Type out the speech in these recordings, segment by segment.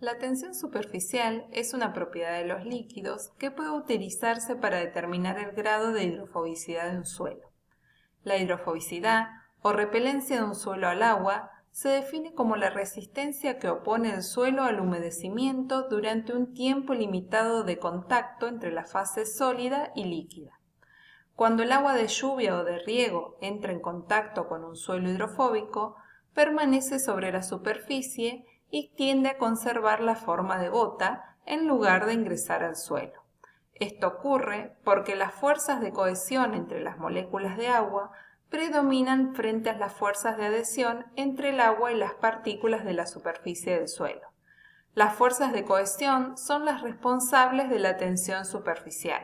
La tensión superficial es una propiedad de los líquidos que puede utilizarse para determinar el grado de hidrofobicidad de un suelo. La hidrofobicidad o repelencia de un suelo al agua se define como la resistencia que opone el suelo al humedecimiento durante un tiempo limitado de contacto entre la fase sólida y líquida. Cuando el agua de lluvia o de riego entra en contacto con un suelo hidrofóbico, permanece sobre la superficie y tiende a conservar la forma de gota en lugar de ingresar al suelo. Esto ocurre porque las fuerzas de cohesión entre las moléculas de agua predominan frente a las fuerzas de adhesión entre el agua y las partículas de la superficie del suelo. Las fuerzas de cohesión son las responsables de la tensión superficial.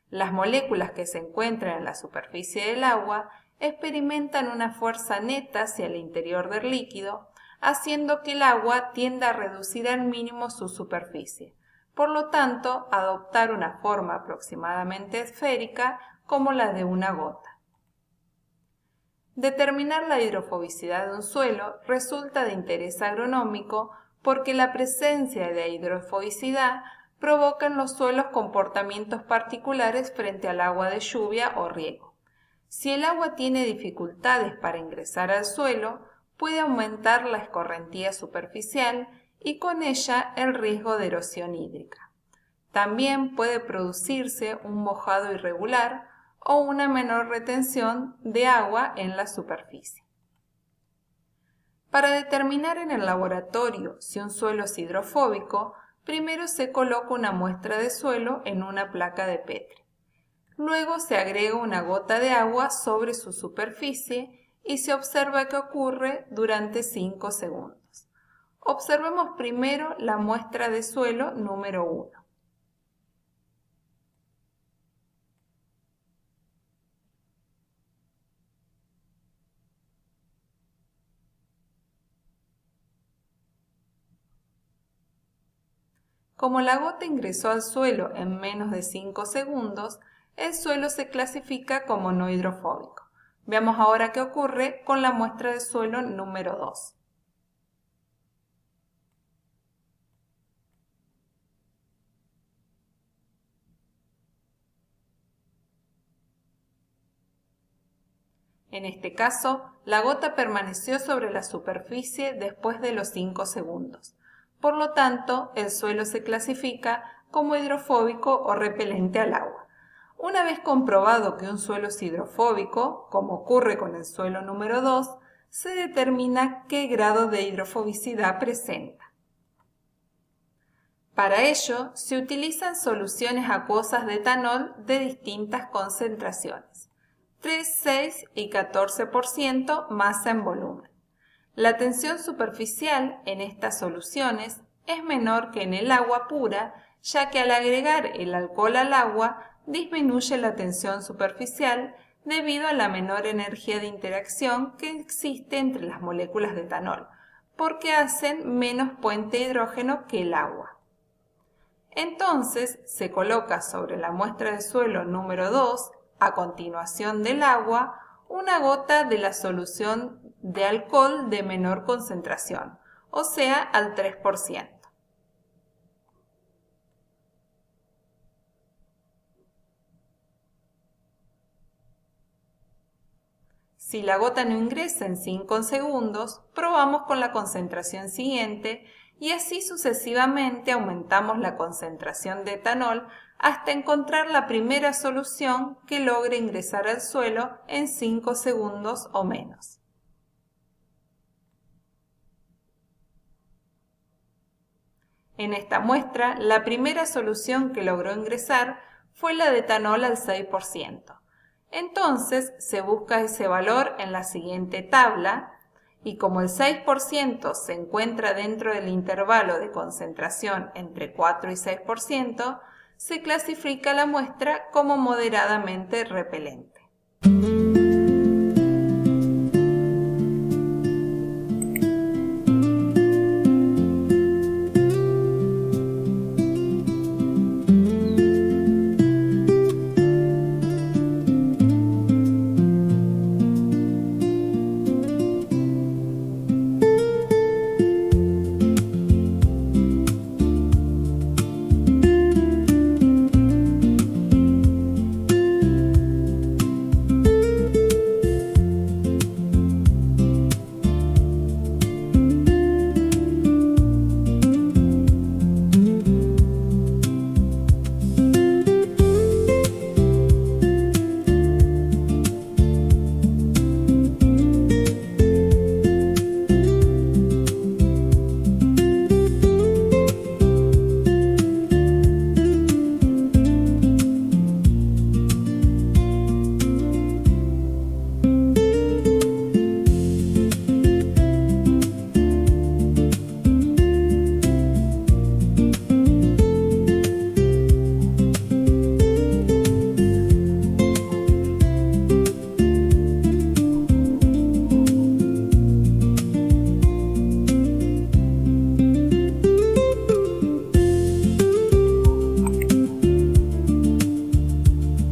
Las moléculas que se encuentran en la superficie del agua experimentan una fuerza neta hacia el interior del líquido, haciendo que el agua tienda a reducir al mínimo su superficie, por lo tanto, adoptar una forma aproximadamente esférica como la de una gota. Determinar la hidrofobicidad de un suelo resulta de interés agronómico porque la presencia de hidrofobicidad provoca en los suelos comportamientos particulares frente al agua de lluvia o riego. Si el agua tiene dificultades para ingresar al suelo, puede aumentar la escorrentía superficial y con ella el riesgo de erosión hídrica. También puede producirse un mojado irregular o una menor retención de agua en la superficie. Para determinar en el laboratorio si un suelo es hidrofóbico, primero se coloca una muestra de suelo en una placa de Petri. Luego se agrega una gota de agua sobre su superficie y se observa qué ocurre durante 5 segundos. Observemos primero la muestra de suelo número 1. Como la gota ingresó al suelo en menos de 5 segundos, el suelo se clasifica como no hidrofóbico. Veamos ahora qué ocurre con la muestra de suelo número 2. En este caso, la gota permaneció sobre la superficie después de los 5 segundos. Por lo tanto, el suelo se clasifica como hidrofóbico o repelente al agua. Una vez comprobado que un suelo es hidrofóbico, como ocurre con el suelo número 2, se determina qué grado de hidrofobicidad presenta. Para ello, se utilizan soluciones acuosas de etanol de distintas concentraciones, 3, 6 y 14% masa en volumen. La tensión superficial en estas soluciones es menor que en el agua pura, ya que al agregar el alcohol al agua disminuye la tensión superficial debido a la menor energía de interacción que existe entre las moléculas de etanol, porque hacen menos puente hidrógeno que el agua. Entonces se coloca sobre la muestra de suelo número 2, a continuación del agua, una gota de la solución de alcohol de menor concentración, o sea, al 3%. Si la gota no ingresa en 5 segundos, probamos con la concentración siguiente y así sucesivamente aumentamos la concentración de etanol hasta encontrar la primera solución que logre ingresar al suelo en 5 segundos o menos. En esta muestra, la primera solución que logró ingresar fue la de etanol al 6%. Entonces, se busca ese valor en la siguiente tabla y como el 6% se encuentra dentro del intervalo de concentración entre 4 y 6%, se clasifica la muestra como moderadamente repelente.